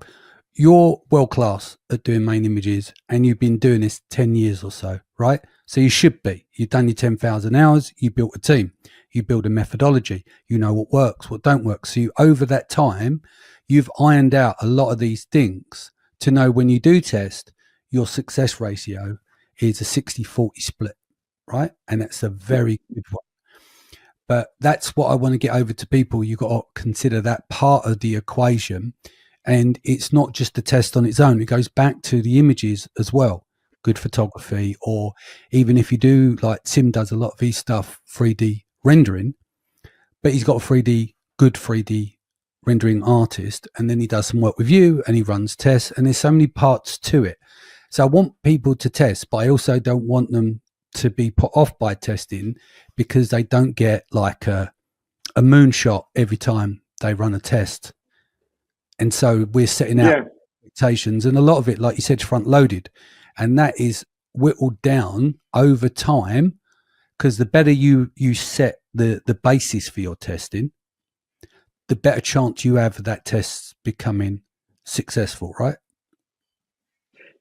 You're world class at doing main images, and you've been doing this 10 years or so, right? So you should be. You've done your 10,000 hours. You built a team. You build a methodology. You know what works, what don't work. So over that time, you've ironed out a lot of these things to know when you do test, your success ratio is a 60-40 split, right? And that's a very good one. But that's what I want to get over to people. You've got to consider that part of the equation. And it's not just the test on its own. It goes back to the images as well. Good photography, or even if you do, like Sim does a lot of his stuff, 3D rendering, but he's got a good 3D rendering artist, and then he does some work with you and he runs tests, and there's so many parts to it. So I want people to test, but I also don't want them to be put off by testing because they don't get like a moonshot every time they run a test. And so we're setting out expectations, and a lot of it, like you said, front loaded, and that is whittled down over time, because the better you set the basis for your testing, the better chance you have of that test becoming successful, right?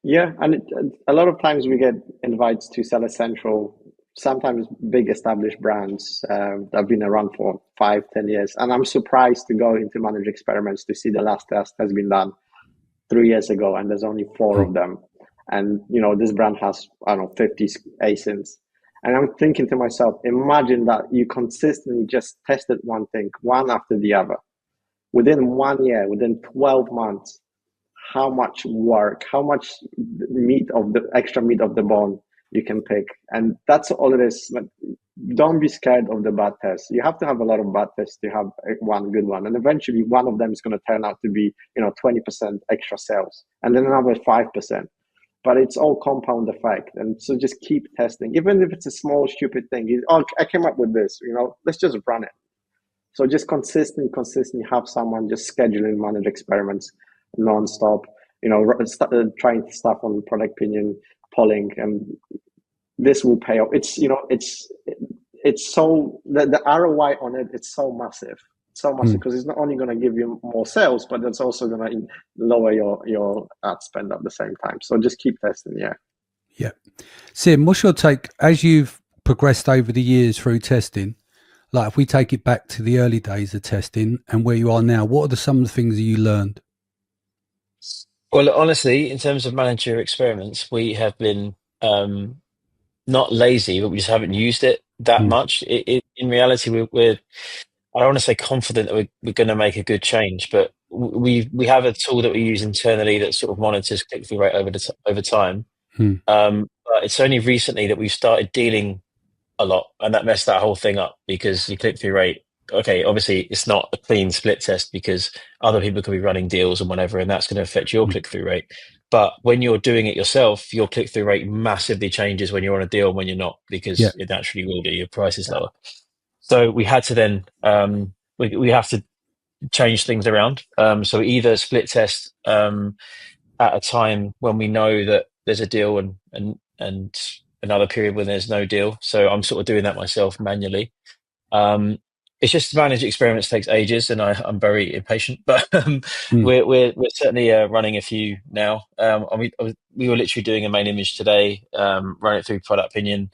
Yeah, and a lot of times we get invites to Seller Central, sometimes big established brands that have been around for 5-10 years. And I'm surprised to go into managed experiments to see the last test has been done 3 years ago, and there's only 4 of them. And, you know, this brand has, I don't know, 50 ASINs. And I'm thinking to myself, imagine that you consistently just tested one thing, one after the other. Within 1 year, within 12 months, how much work, how much extra meat of the bone you can pick. And that's all it is. Like, don't be scared of the bad tests. You have to have a lot of bad tests to have one good one. And eventually one of them is going to turn out to be, 20% extra sales, and then another 5%. But it's all compound effect. And so just keep testing. Even if it's a small, stupid thing, I came up with this, let's just run it. So just consistently have someone just scheduling managed experiments non-stop, trying stuff on product opinion, polling, and this will pay off. It's so, the ROI on it, it's so massive because it's not only going to give you more sales, but it's also going to lower your ad spend at the same time. So just keep testing. Yeah. Sim, what's your take as you've progressed over the years through testing? Like, if we take it back to the early days of testing and where you are now, what are some of the things that you learned? Well, honestly, in terms of manager experiments, we have been not lazy, but we just haven't used it that much. In reality, we're I don't want to say confident that we're going to make a good change, but we have a tool that we use internally that sort of monitors click-through rate over time. But it's only recently that we've started dealing a lot, and that messed that whole thing up because your click-through rate, okay, obviously it's not a clean split test because other people could be running deals and whatever, and that's going to affect your click-through rate. But when you're doing it yourself, your click-through rate massively changes when you're on a deal and when you're not, because it naturally will do. Your price is lower. So we had to then we have to change things around. So either split test at a time when we know that there's a deal and another period when there's no deal. So I'm sort of doing that myself manually. It's just managed experiments takes ages, and I'm very impatient. But we're certainly running a few now. We were literally doing a main image today, run it through product opinion,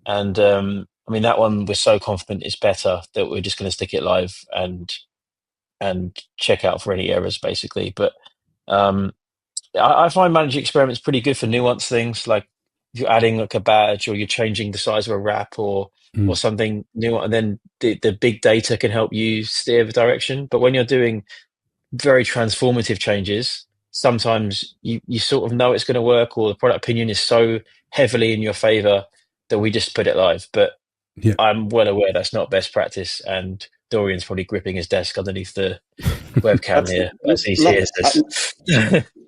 and I mean, that one we're so confident it's better that we're just going to stick it live and check out for any errors, basically. But I find managed experiments pretty good for nuanced things, like if you're adding like a badge or you're changing the size of a wrap or something new, and then the big data can help you steer the direction. But when you're doing very transformative changes, sometimes you sort of know it's going to work, or the product opinion is so heavily in your favor that we just put it live. But I'm well aware that's not best practice, and Dorian's probably gripping his desk underneath the webcam here as he hears this.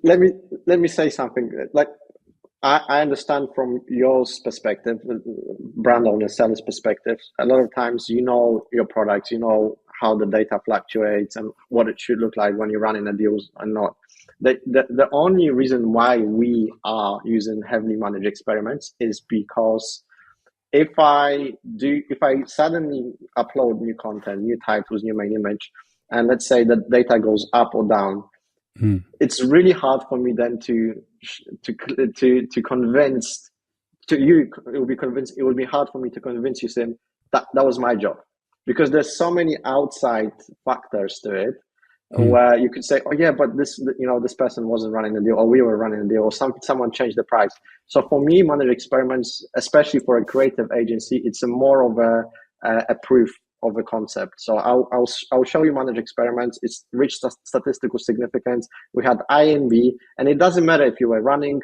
Let me say something. Like, I understand from your perspective, brand owner, seller's perspective. A lot of times, your products, how the data fluctuates and what it should look like when you're running a deal and not. The only reason why we are using heavily managed experiments is because if I suddenly upload new content, new titles, new main image, and let's say the data goes up or down, it's really hard for me then to convince to you. It will be hard for me to convince you, Sim, that was my job, because there's so many outside factors to it. Where you could say, oh yeah, but this person wasn't running the deal, or we were running the deal, or someone changed the price. So for me, managed experiments, especially for a creative agency, it's more of a proof of a concept. So I'll show you managed experiments. It's reached statistical significance. We had A and B, and it doesn't matter if you were running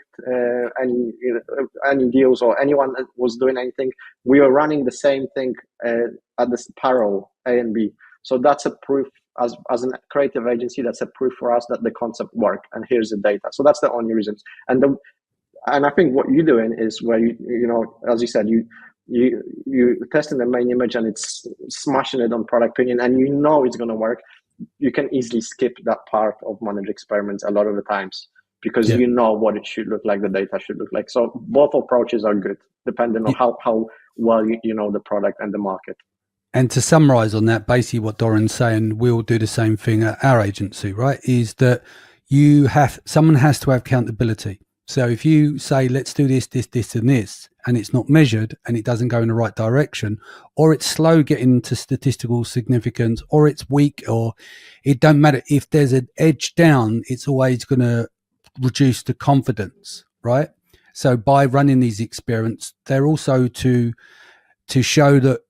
any deals or anyone that was doing anything. We were running the same thing at this parallel, A and B. So that's a proof. As a creative agency, that's a proof for us that the concept worked, and here's the data. So that's the only reasons. And I think what you're doing is where you know, as you said, you testing the main image and it's smashing it on product opinion, and you know it's going to work. You can easily skip that part of managed experiments a lot of the times because you know what it should look like, the data should look like. So both approaches are good, depending on how well you know the product and the market. And to summarize on that, basically what Doran's saying, we'll do the same thing at our agency, right? Is that someone has to have accountability. So if you say, let's do this, and this, and it's not measured and it doesn't go in the right direction, or it's slow getting to statistical significance, or it's weak, or it don't matter. If there's an edge down, it's always going to reduce the confidence, right? So by running these experiments, they're also to show that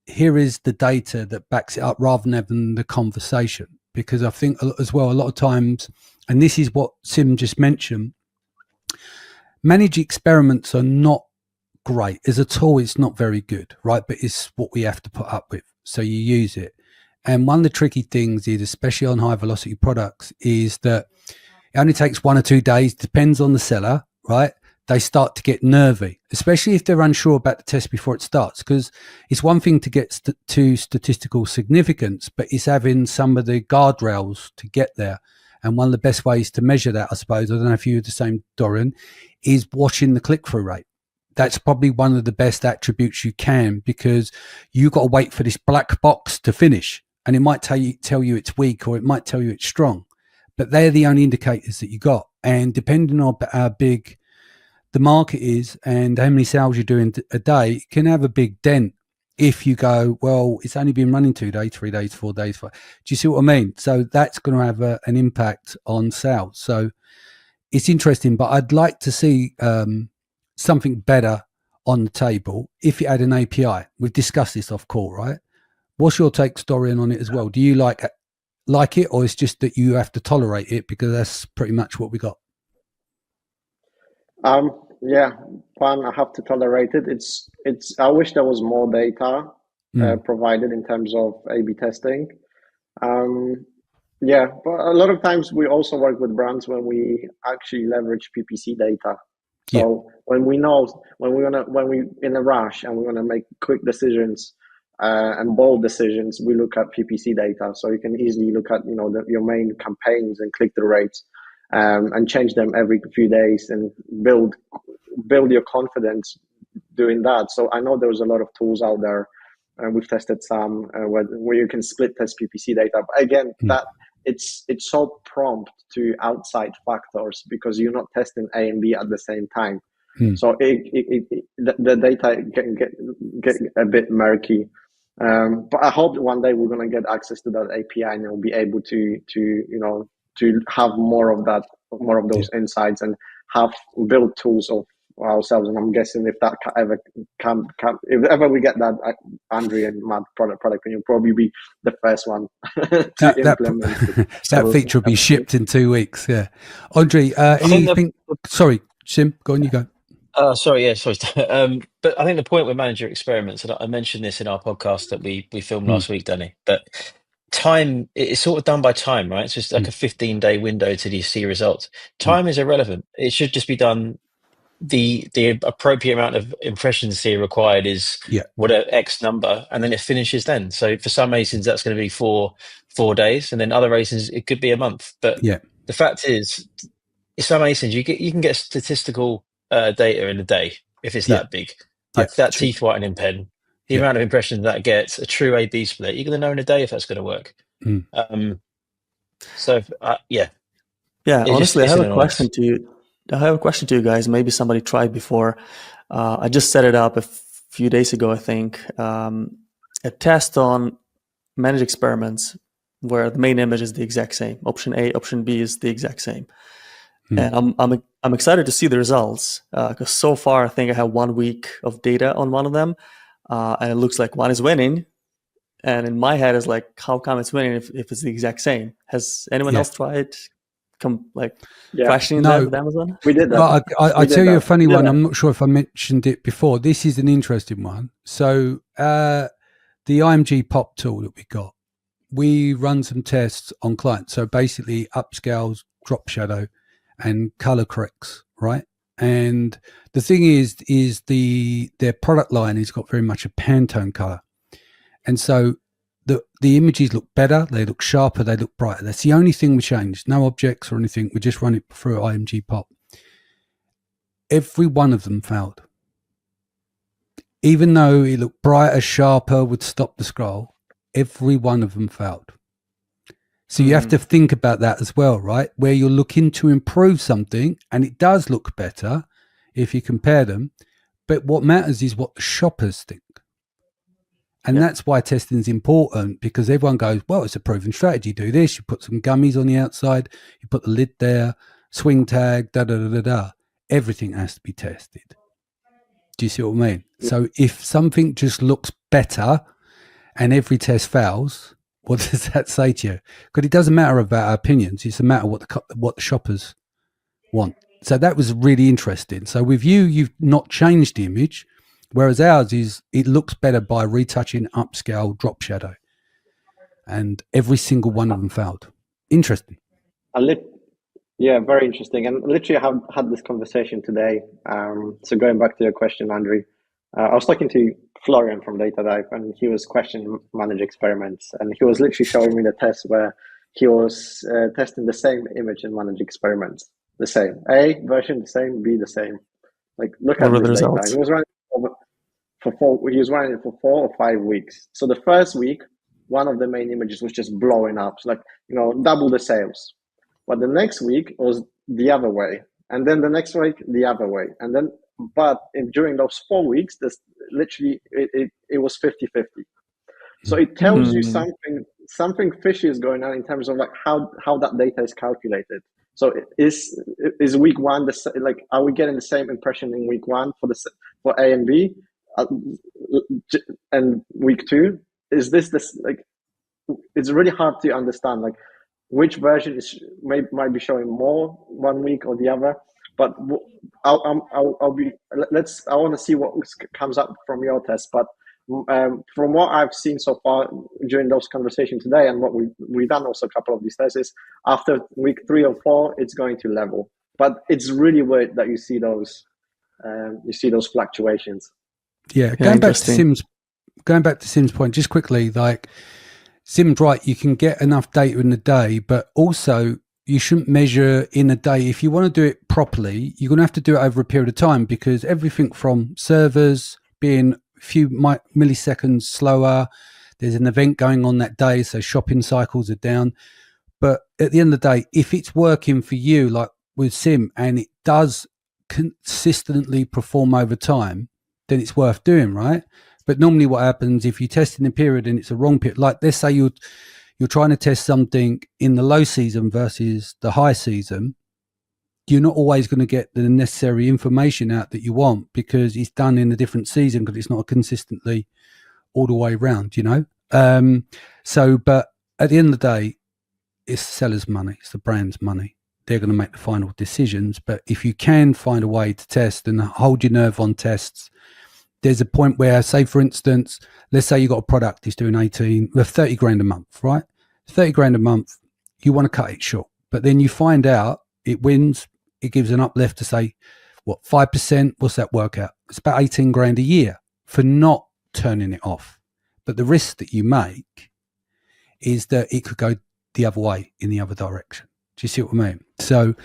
here is the data that backs it up rather than having the conversation. Because I think as well, a lot of times, and this is what Sim just mentioned, managed experiments are not great. As a tool, it's not very good, right? But it's what we have to put up with. So you use it. And one of the tricky things is, especially on high velocity products, is that it only takes 1 or 2 days, depends on the seller, right? They start to get nervy, especially if they're unsure about the test before it starts, because it's one thing to get to statistical significance, but it's having some of the guardrails to get there. And one of the best ways to measure that, I suppose, I don't know if you're the same, Doran, is watching the click-through rate. That's probably one of the best attributes you can, because you've got to wait for this black box to finish, and it might tell you it's weak, or it might tell you it's strong, but they're the only indicators that you got. And depending on how big the market is and how many sales you're doing a day, it can have a big dent if you go, well, it's only been running 2 days, 3 days, 4 days. Do you see what I mean? So that's going to have an impact on sales. So it's interesting, but I'd like to see something better on the table if you had an API. We've discussed this off call, right? What's your take, Dorian, on it as well? Do you like it, or it's just that you have to tolerate it because that's pretty much what we got? Yeah, one, I have to tolerate it. It's. I wish there was more data provided in terms of A/B testing. Yeah, but a lot of times we also work with brands when we actually leverage PPC data. So when we're in a rush and we're gonna make quick decisions and bold decisions, we look at PPC data. So you can easily look at your main campaigns and click-through rates and change them every few days and build your confidence doing that. So I know there's a lot of tools out there, and we've tested some where you can split test PPC data. But again, that it's so prompt to outside factors because you're not testing A and B at the same time. So the data can get a bit murky. But I hope one day we're going to get access to that API and we'll be able to have more of those insights and have build tools of ourselves. And I'm guessing if that ever if ever we get that, Andrew and Matt product, you'll probably be the first one to implement it. That feature will be shipped in 2 weeks. Yeah, Andre, anything? Sorry, Sim, go on. You go. Sorry. But I think the point with manager experiments, and I mentioned this in our podcast that we filmed last week, Danny, but time, it's sort of done by time, right? It's just like a 15-day window to see results. Time is irrelevant. It should just be done. The appropriate amount of impressions here required is whatever X number, and then it finishes then. So for some ASINs, that's going to be 4 days, and then other ASINs, it could be a month. But the fact is, some ASINs, you can get statistical data in a day if it's that big. Like that teeth whitening pen, the amount of impressions that gets, a true A/B split, you're going to know in a day if that's going to work. Honestly, I have a question to you. I have a question to you guys. Maybe somebody tried before. I just set it up a few days ago, I think. A test on managed experiments where the main image is the exact same. Option A, option B is the exact same. And I'm excited to see the results because so far I think I have 1 week of data on one of them, and it looks like one is winning, And in my head is like, how come it's winning if it's the exact same? Has anyone else tried crashing that with Amazon? We did that. But I tell you a funny one. I'm not sure if I mentioned it before. This is an interesting one. So the IMG Pop tool that we got, we run some tests on clients. So basically upscales, drop shadow, and color corrects, right? And the thing is their product line has got very much a Pantone color. And so the images look better, they look sharper, they look brighter. That's the only thing we changed. No objects or anything. We just run it through IMG Pop. Every one of them failed. Even though it looked brighter, sharper, would stop the scroll, every one of them failed. So you have to think about that as well, right? Where you're looking to improve something and it does look better if you compare them. But what matters is what the shoppers think. And that's why testing is important, because everyone goes, well, it's a proven strategy. Do this, you put some gummies on the outside, you put the lid there, swing tag, da-da-da-da-da. Everything has to be tested. Do you see what I mean? So if something just looks better and every test fails, what does that say to you? Because it doesn't matter about our opinions. It's a matter of what the shoppers want. So that was really interesting. So with you, you've not changed the image. Whereas ours is, it looks better by retouching, upscale, drop shadow. And every single one of them failed. Interesting. Yeah, very interesting. And literally I have had this conversation today. So going back to your question, Andrew, I was talking to Florian from Data Dive, and he was questioning managed experiments. And he was literally showing me the test where he was testing the same image in managed experiments. The same. A version the same, B the same. Like, look at this data. He was running he was running it for 4 or 5 weeks. So the first week, one of the main images was just blowing up. So double the sales. But the next week was the other way. And then the next week, the other way. And then, during those 4 weeks, literally it was 50-50. So it tells you something fishy is going on in terms of how that data is calculated. So is week one are we getting the same impression in week one for A and B, and week two? Is this it's really hard to understand which version might be showing more one week or the other. But I want to see what comes up from your test. But from what I've seen so far during those conversations today, and what we've done also a couple of these tests, is after week 3 or 4, it's going to level. But it's really weird that you see those fluctuations. Yeah, going back to Sim's point, just quickly, Sim's right, you can get enough data in a day, but also you shouldn't measure in a day. If you want to do it properly, you're going to have to do it over a period of time, because everything from servers being a few milliseconds slower, there's an event going on that day, so shopping cycles are down. But at the end of the day, if it's working for you, like with Sim, and it does consistently perform over time, then it's worth doing, right? But normally what happens if you test in a period and it's a wrong period, like let's say you're trying to test something in the low season versus the high season, you're not always going to get the necessary information out that you want, because it's done in a different season, because it's not consistently all the way around, but at the end of the day, it's the seller's money, it's the brand's money. They're going to make the final decisions. But if you can find a way to test and hold your nerve on tests, there's a point where, say, for instance, let's say you got a product that's doing 30 grand a month, right? 30 grand a month, you want to cut it short. But then you find out it wins, it gives an uplift to say, 5%? What's that work out? It's about 18 grand a year for not turning it off. But the risk that you make is that it could go the other way, in the other direction. Do you see what I mean? So,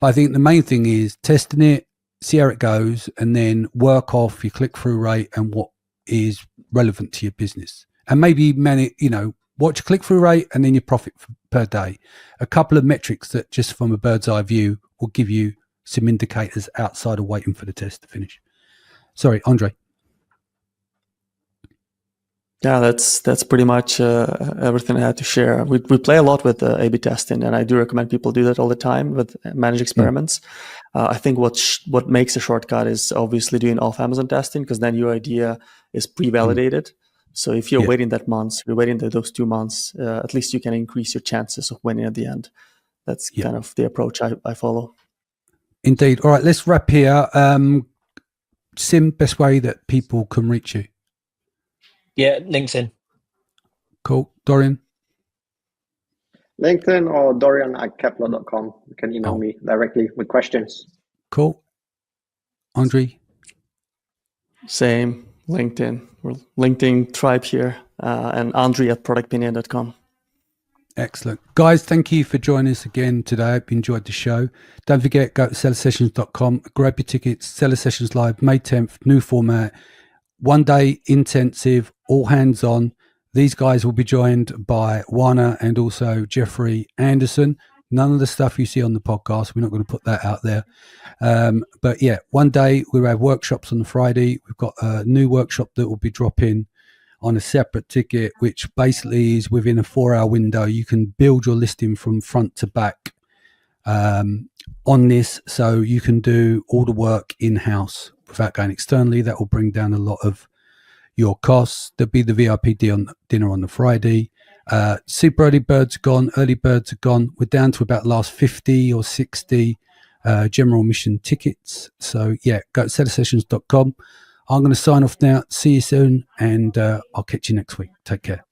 but I think the main thing is testing it, see how it goes, and then work off your click-through rate and what is relevant to your business. And maybe watch your click-through rate and then your profit per day. A couple of metrics that just from a bird's eye view will give you some indicators outside of waiting for the test to finish. Sorry, Andre. Yeah, that's pretty much everything I had to share. We play a lot with A/B testing, and I do recommend people do that all the time with managed experiments. I think what makes a shortcut is obviously doing off Amazon testing, because then your idea is pre-validated. So if you're Yeah. waiting that month, you're waiting those 2 months, at least you can increase your chances of winning at the end. That's kind of the approach I follow. Indeed. All right, let's wrap here. Sim, best way that people can reach you. Yeah, LinkedIn. Cool. Dorian? LinkedIn or Dorian@Kepler.com. You can email me directly with questions. Cool. Andre? Same, LinkedIn. We're LinkedIn tribe here, and Andre@productpinion.com. Excellent. Guys, thank you for joining us again today. I hope you enjoyed the show. Don't forget, go to sellersessions.com, grab your tickets. Seller Sessions Live, May 10th, new format, 1 day intensive, all hands on. These guys will be joined by Juana and also Jeffrey Anderson. None of the stuff you see on the podcast, we're not going to put that out there. But yeah, 1 day we'll have workshops on the Friday. We've got a new workshop that will be dropping on a separate ticket, which basically is within a 4-hour window. You can build your listing from front to back on this, so you can do all the work in-house without going externally. That will bring down a lot of your costs. There'll be the VIP dinner on the Friday. Super early birds gone, early birds are gone. We're down to about last 50 or 60 general admission tickets. So yeah, go to sellersessions.com. I'm going to sign off now. See you soon, and I'll catch you next week. Take care.